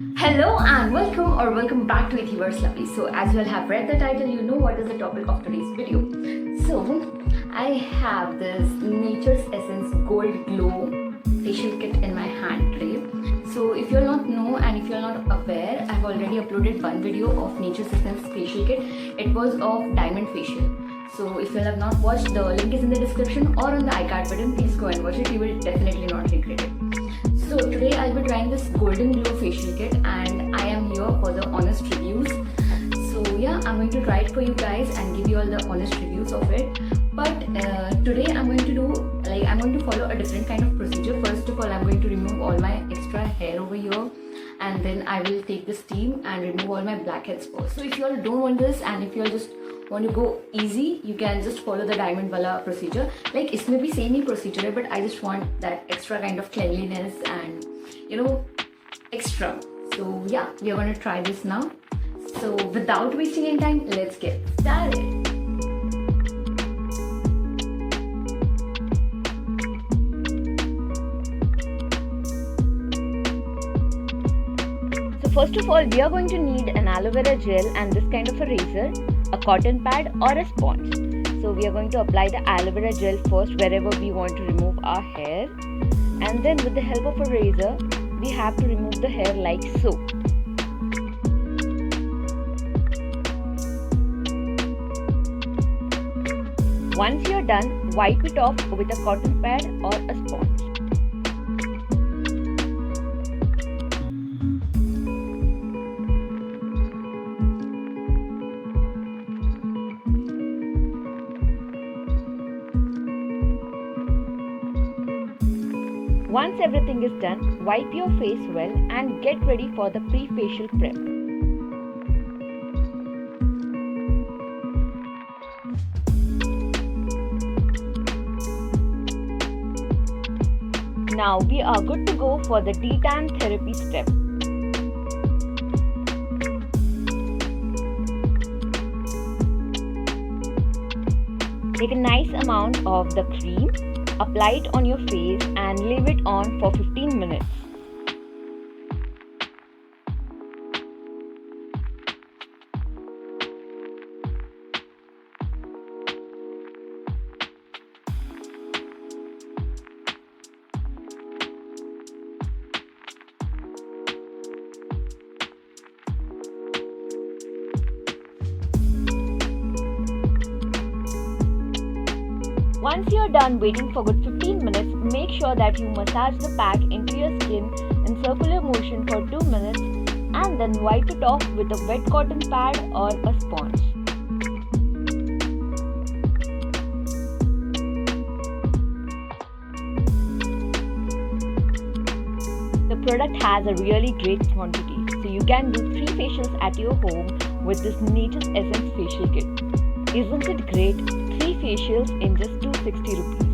Hello and welcome back to Ithiverse Lovely. So as you all have read the title, you know what is the topic of today's video. So I have this Nature's Essence Gold Glow facial kit in my hand today. So if you'll not know and if you're not aware, I've already uploaded one video of Nature's Essence facial kit. It was of diamond facial. So if you have not watched, the link is in the description or on the iCard button. Please go and watch it. You will definitely not regret it. So today I'll be trying this Golden Glow facial kit and I am here for the honest reviews. So yeah, I'm going to try it for you guys and give you all the honest reviews of it. But today I'm going to follow a different kind of procedure. First of all, I'm going to remove all my extra hair over here, and then I will take the steam and remove all my blackheads first. So if you all don't want this and if you all just want to go easy, you can just follow the diamond wala procedure. Like it's maybe same procedure है, but I just want that extra kind of cleanliness and extra. So yeah, we are going to try this now. So without wasting any time, let's get started. So first of all, we are going to need an aloe vera gel and this kind of a razor, a cotton pad or a sponge. So we are going to apply the aloe vera gel first wherever we want to remove our hair, and then with the help of a razor we have to remove the hair like so. Once you're done, wipe it off with a cotton pad or a sponge. Once everything is done, wipe your face well and get ready for the pre-facial prep. Now we are good to go for the Detan therapy step. Take a nice amount of the cream, apply it on your face and leave it on for 15 minutes. Once you're done waiting for good 15 minutes, make sure that you massage the pack into your skin in circular motion for 2 minutes and then wipe it off with a wet cotton pad or a sponge. The product has a really great quantity, so you can do 3 facials at your home with this Nature's Essence facial kit. Isn't it great? 3 facials in just 260 rupees.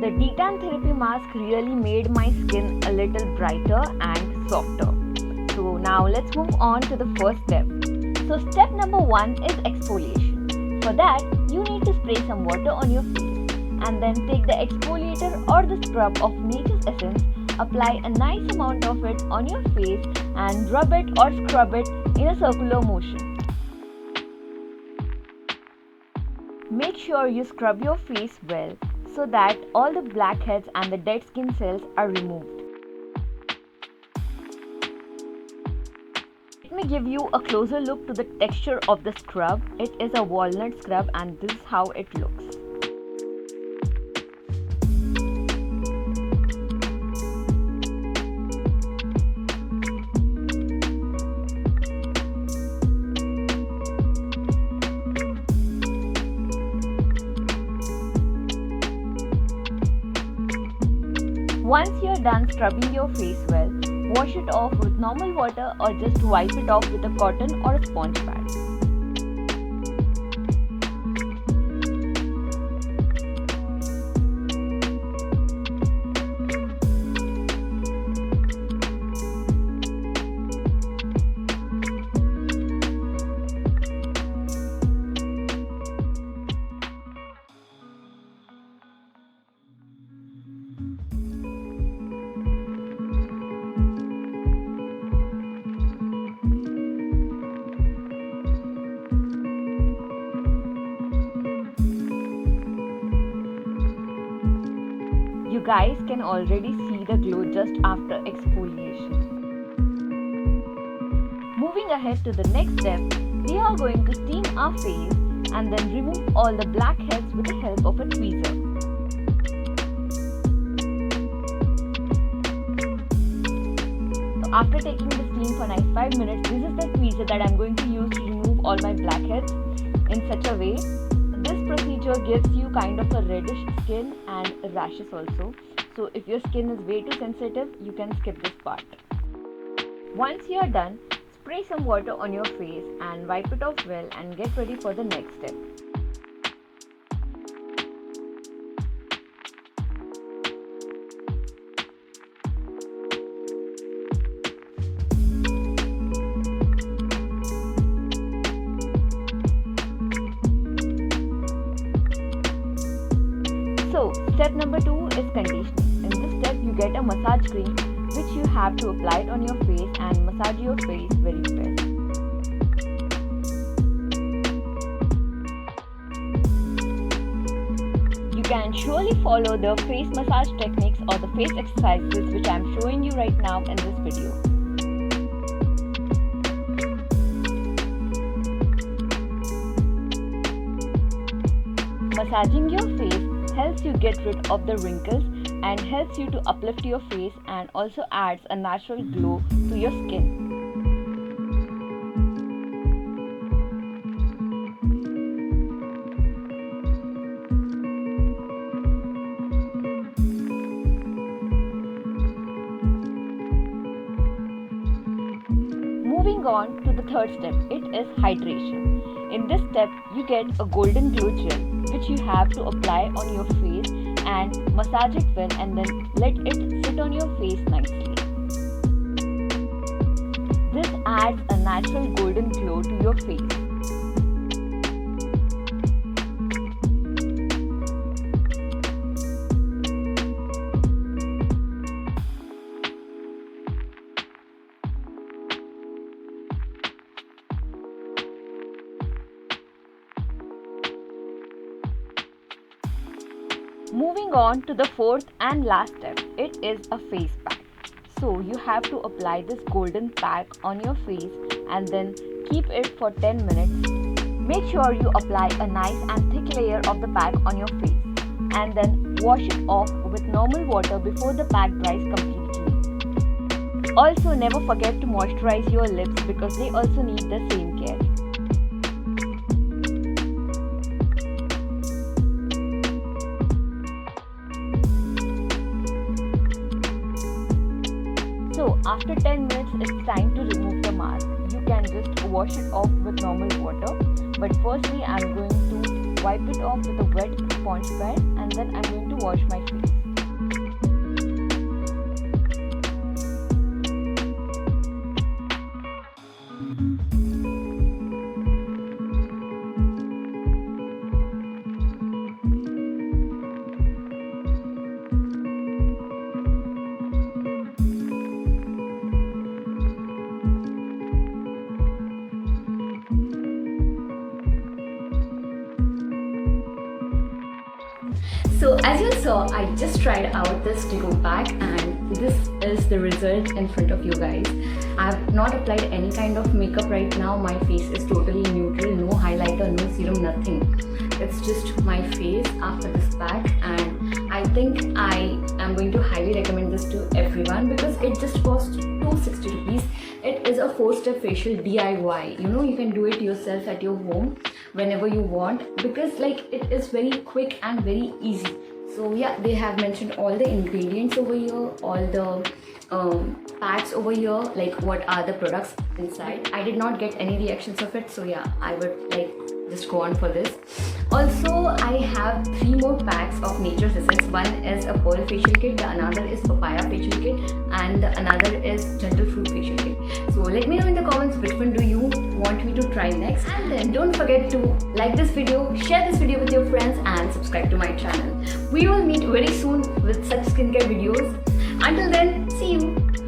The Detan therapy mask really made my skin a little brighter and softer. So now let's move on to the first step. So step number 1 is exfoliation. For that, you need to spray some water on your face and then take the exfoliator or the scrub of Nature's Essence, apply a nice amount of it on your face and rub it or scrub it in a circular motion. Make sure you scrub your face well so that all the blackheads and the dead skin cells are removed. Let me give you a closer look to the texture of the scrub. It is a walnut scrub and this is how it looks. Once you're done scrubbing your face well, wash it off with normal water or just wipe it off with a cotton or a sponge pad. You guys can already see the glow just after exfoliation. Moving ahead to the next step, we are going to steam our face and then remove all the blackheads with the help of a tweezer. So after taking the steam for 5 minutes, this is the tweezer that I am going to use to remove all my blackheads in such a way. This procedure gives you kind of a reddish skin and rashes also. So if your skin is way too sensitive, you can skip this part. Once you are done, spray some water on your face and wipe it off well and get ready for the next step. So, step number 2 is conditioning. In this step, you get a massage cream which you have to apply it on your face and massage your face very well. You can surely follow the face massage techniques or the face exercises which I am showing you right now in this video. Massaging your face helps you get rid of the wrinkles and helps you to uplift your face and also adds a natural glow to your skin. Moving on to the third step, it is hydration. In this step, you get a golden glow gel which you have to apply on your face and massage it well and then let it sit on your face nicely. This adds a natural golden glow to your face. Moving on to the fourth and last step, it is a face pack. So you have to apply this golden pack on your face and then keep it for 10 minutes. Make sure you apply a nice and thick layer of the pack on your face and then wash it off with normal water before the pack dries completely. Also, never forget to moisturize your lips because they also need the same care. So after 10 minutes, it's time to remove the mask. You can just wash it off with normal water. But firstly, I'm going to wipe it off with a wet sponge pad and then I'm going to wash my face. So as you saw, I just tried out this Thankyou pack and this is the result in front of you guys. I have not applied any kind of makeup right now. My face is totally neutral, no highlighter, no serum, nothing. It's just my face after this pack, and I think I am going to highly recommend this to everyone because it just costs 260 rupees. It is a 4-step facial DIY. You can do it yourself at your home whenever you want because it is very quick and very easy. So yeah, they have mentioned all the ingredients over here, all the packs over here, like what are the products inside. I did not get any reactions of it, so yeah, I would like just go on for this. Also, I have 3 more packs of Nature's Essence. One is a pearl facial kit, the another is papaya facial kit, and the another is gentle fruit facial kit. So let me know in the comments which one do you want me to try next. And then don't forget to like this video, share this video with your friends, and subscribe to my channel. We will meet very soon with such skincare videos. Until then, see you.